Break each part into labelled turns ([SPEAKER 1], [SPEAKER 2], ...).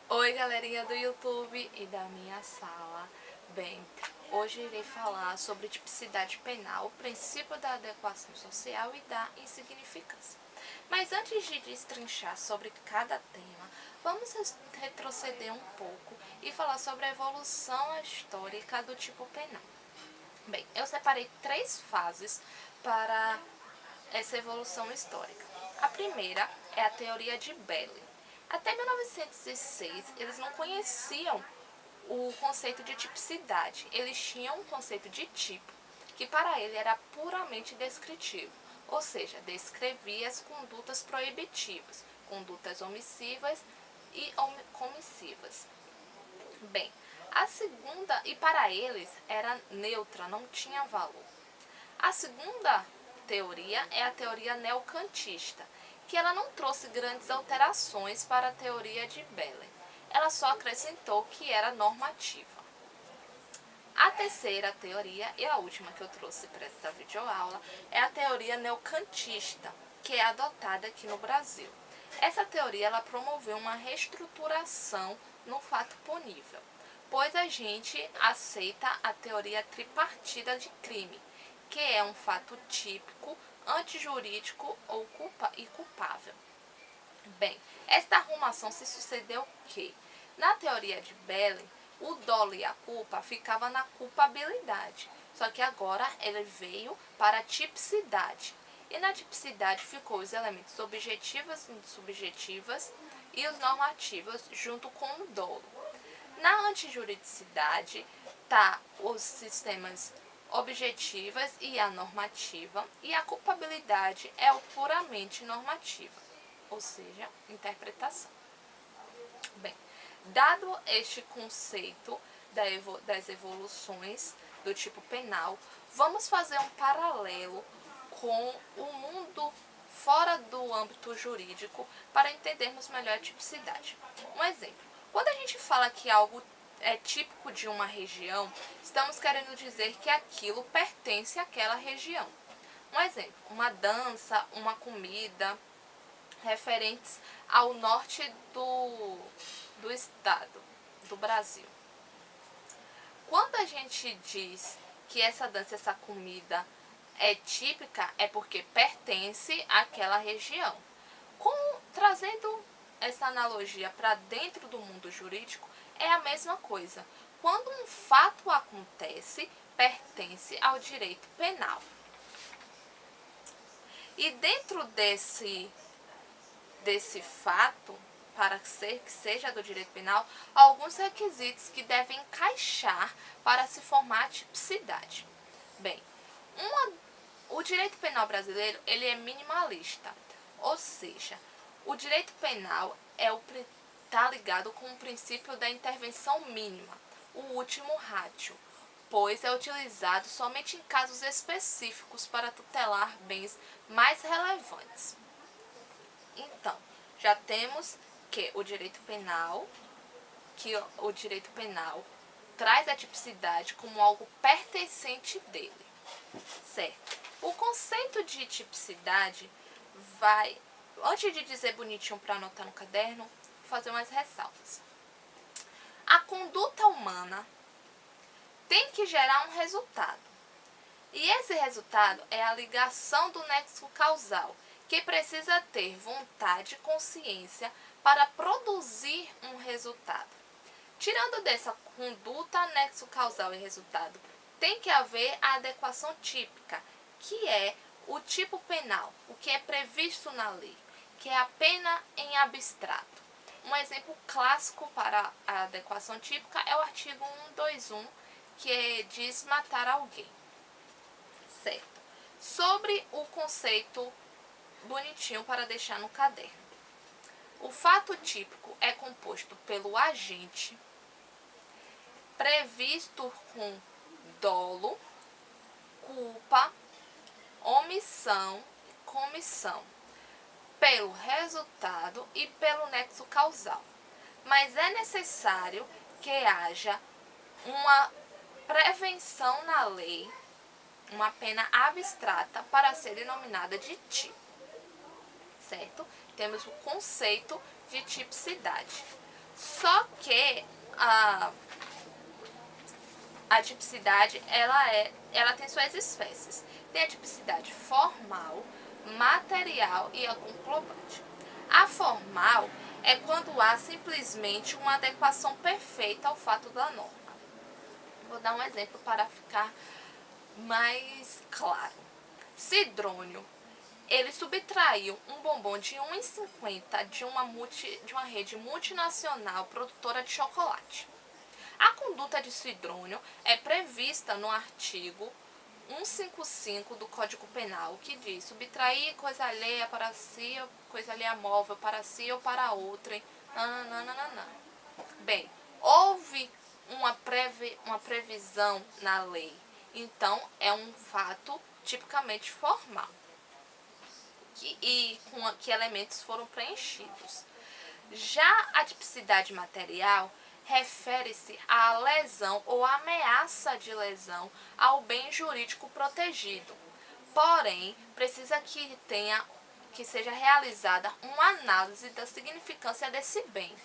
[SPEAKER 1] Oi, galerinha do YouTube e da minha sala. Bem, hoje irei falar sobre tipicidade penal, o princípio da adequação social e da insignificância. Mas antes de destrinchar sobre cada tema, vamos retroceder um pouco e falar sobre a evolução histórica do tipo penal. Bem, eu separei 3 fases para essa evolução histórica. A primeira é a teoria de Belli. Até 1906, eles não conheciam o conceito de tipicidade. Eles tinham um conceito de tipo, que para ele era puramente descritivo, ou seja, descrevia as condutas proibitivas, condutas omissivas e comissivas. Bem, a segunda, e para eles era neutra, não tinha valor. A segunda teoria é a teoria neocantista, que ela não trouxe grandes alterações para a teoria de Belli. Ela só acrescentou que era normativa. A terceira teoria, e a última que eu trouxe para esta videoaula, é a teoria neocantista, que é adotada aqui no Brasil. Essa teoria ela promoveu uma reestruturação no fato punível, pois a gente aceita a teoria tripartida de crime, que é um fato típico, antijurídico ou culpável. Bem, esta arrumação se sucedeu que, na teoria de Belli, o dolo e a culpa ficava na culpabilidade, só que agora ele veio para a tipicidade. E na tipicidade ficou os elementos objetivos e subjetivos e os normativos junto com o dolo. Na antijuridicidade tá os sistemas objetivas e a normativa, e a culpabilidade é o puramente normativa, ou seja, interpretação. Bem, dado este conceito das evoluções do tipo penal, vamos fazer um paralelo com o mundo fora do âmbito jurídico para entendermos melhor a tipicidade. Um exemplo, quando a gente fala que algo é típico de uma região, estamos querendo dizer que aquilo pertence àquela região. Um exemplo, uma dança, uma comida, referentes ao norte do estado, do Brasil. Quando a gente diz que essa dança, essa comida é típica, é porque pertence àquela região. Trazendo essa analogia para dentro do mundo jurídico, é a mesma coisa. Quando um fato acontece, pertence ao direito penal. E dentro desse fato, para que seja do direito penal, alguns requisitos que devem encaixar para se formar a tipicidade. Bem, o direito penal brasileiro ele é minimalista, ou seja, o direito penal está ligado com o princípio da intervenção mínima, o último ratio, pois é utilizado somente em casos específicos para tutelar bens mais relevantes. Então, já temos que o direito penal traz a tipicidade como algo pertencente dele, certo? O conceito de tipicidade vai, antes de dizer bonitinho para anotar no caderno, vou fazer umas ressalvas. A conduta humana tem que gerar um resultado. E esse resultado é a ligação do nexo causal, que precisa ter vontade e consciência para produzir um resultado. Tirando dessa conduta, nexo causal e resultado, tem que haver a adequação típica, que é o tipo penal, o que é previsto na lei, que é a pena em abstrato. Um exemplo clássico para a adequação típica é o artigo 121, que diz matar alguém. Certo. Sobre o conceito bonitinho para deixar no caderno. O fato típico é composto pelo agente, previsto com dolo, culpa, omissão e comissão, pelo resultado e pelo nexo causal. Mas é necessário que haja uma prevenção na lei, uma pena abstrata para ser denominada de tipo, certo? Temos o conceito de tipicidade. Só que a tipicidade, ela tem suas espécies. Tem a tipicidade formal, material e a conglobante. A formal é quando há simplesmente uma adequação perfeita ao fato da norma. Vou dar um exemplo para ficar mais claro. Sidrônio, ele subtraiu um bombom de 1,50 de uma rede multinacional produtora de chocolate. A conduta de Sidrônio é prevista no artigo 155 do Código Penal, que diz: subtrair coisa alheia para si, coisa alheia móvel para si ou para outrem. Bem, houve uma previsão na lei, então é um fato tipicamente formal que elementos foram preenchidos. Já a tipicidade material refere-se à lesão ou ameaça de lesão ao bem jurídico protegido. Porém, precisa que seja realizada uma análise da significância desse bem.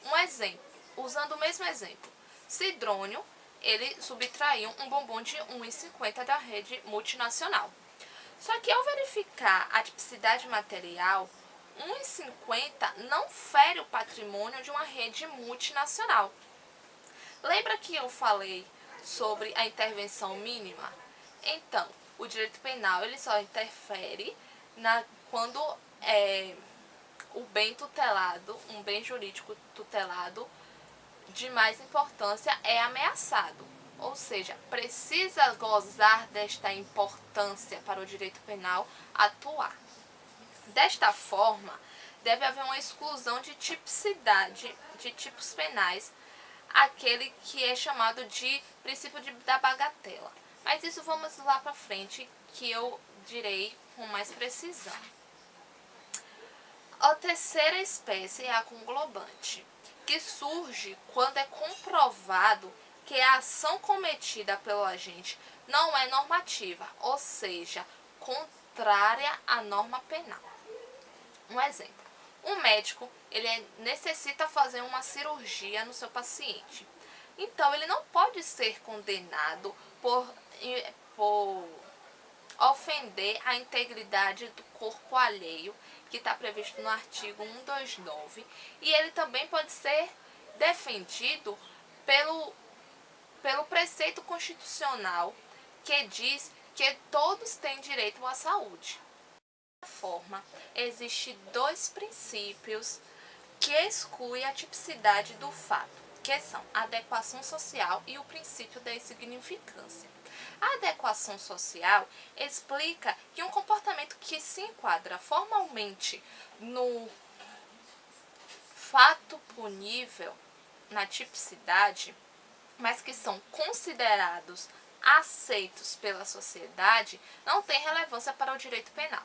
[SPEAKER 1] Um exemplo, usando o mesmo exemplo, Sidrônio, ele subtraiu um bombom de 1,50 da rede multinacional. Só que ao verificar a tipicidade material, 1,50 não fere o patrimônio de uma rede multinacional. Lembra que eu falei sobre a intervenção mínima? Então, o direito penal ele só interfere quando o bem tutelado, um bem jurídico tutelado de mais importância é ameaçado. Ou seja, precisa gozar desta importância para o direito penal atuar. Desta forma, deve haver uma exclusão de tipicidade de tipos penais, aquele que é chamado de princípio da bagatela. Mas isso vamos lá para frente, que eu direi com mais precisão. A terceira espécie é a conglobante, que surge quando é comprovado que a ação cometida pelo agente não é normativa, ou seja, contrária à norma penal. Um exemplo, um médico ele necessita fazer uma cirurgia no seu paciente. Então, ele não pode ser condenado por ofender a integridade do corpo alheio, que está previsto no artigo 129, e ele também pode ser defendido pelo preceito constitucional que diz que todos têm direito à saúde. Dessa forma, existem dois princípios que excluem a tipicidade do fato, que são a adequação social e o princípio da insignificância. A adequação social explica que um comportamento que se enquadra formalmente no fato punível, na tipicidade, mas que são considerados aceitos pela sociedade, não tem relevância para o direito penal.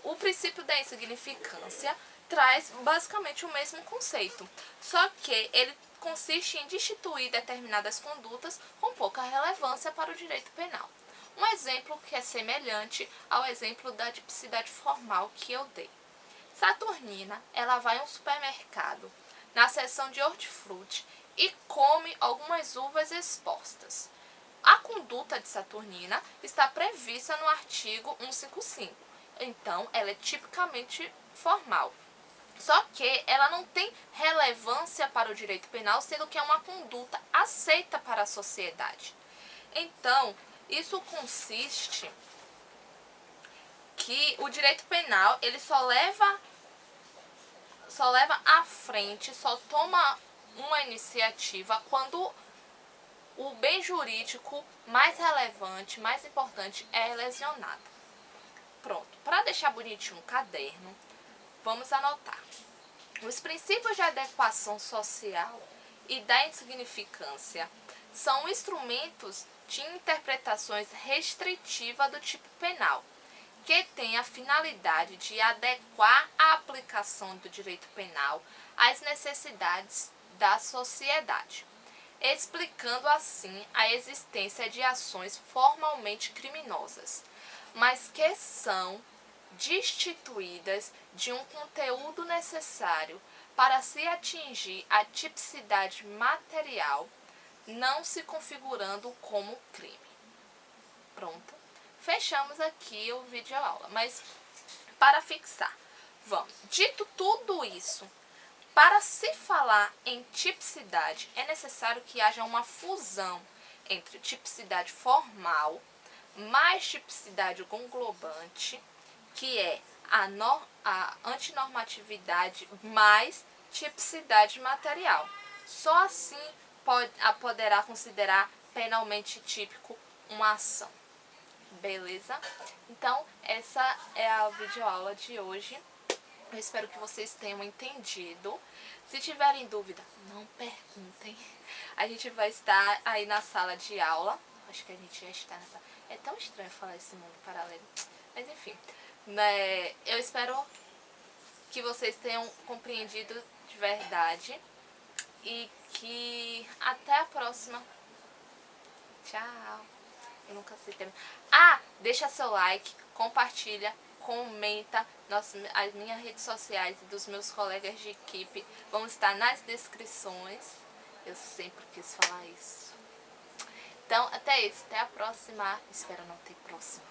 [SPEAKER 1] O princípio da insignificância traz basicamente o mesmo conceito, só que ele consiste em destituir determinadas condutas com pouca relevância para o direito penal. Um exemplo que é semelhante ao exemplo da tipicidade formal que eu dei. Saturnina, ela vai a um supermercado, na seção de hortifruti, e come algumas uvas expostas. A conduta de Saturnina está prevista no artigo 155, então ela é tipicamente formal. Só que ela não tem relevância para o direito penal, sendo que é uma conduta aceita para a sociedade. Então, isso consiste que o direito penal ele só leva à frente, só toma uma iniciativa quando o bem jurídico mais relevante, mais importante é lesionado. Pronto, para deixar bonitinho o caderno, vamos anotar. Os princípios de adequação social e da insignificância são instrumentos de interpretações restritivas do tipo penal, que tem a finalidade de adequar a aplicação do direito penal às necessidades da sociedade, explicando assim a existência de ações formalmente criminosas, mas que são destituídas de um conteúdo necessário para se atingir a tipicidade material, não se configurando como crime. Pronto. Fechamos aqui o vídeo aula, mas para fixar, vamos. Dito tudo isso, para se falar em tipicidade, é necessário que haja uma fusão entre tipicidade formal mais tipicidade conglobante, que é a antinormatividade mais tipicidade material. Só assim poderá considerar penalmente típico uma ação. Beleza? Então, essa é a videoaula de hoje. Eu espero que vocês tenham entendido. Se tiverem dúvida, não perguntem. A gente vai estar aí na sala de aula. Acho que a gente já está nessa... É tão estranho falar esse mundo paralelo. Mas enfim, né? Eu espero que vocês tenham compreendido de verdade. E que até a próxima. Tchau. Eu nunca sei terminar. Deixa seu like, compartilha, comenta. As minhas redes sociais e dos meus colegas de equipe vão estar nas descrições. Eu sempre quis falar isso. Então, até a próxima. Espero não ter próxima.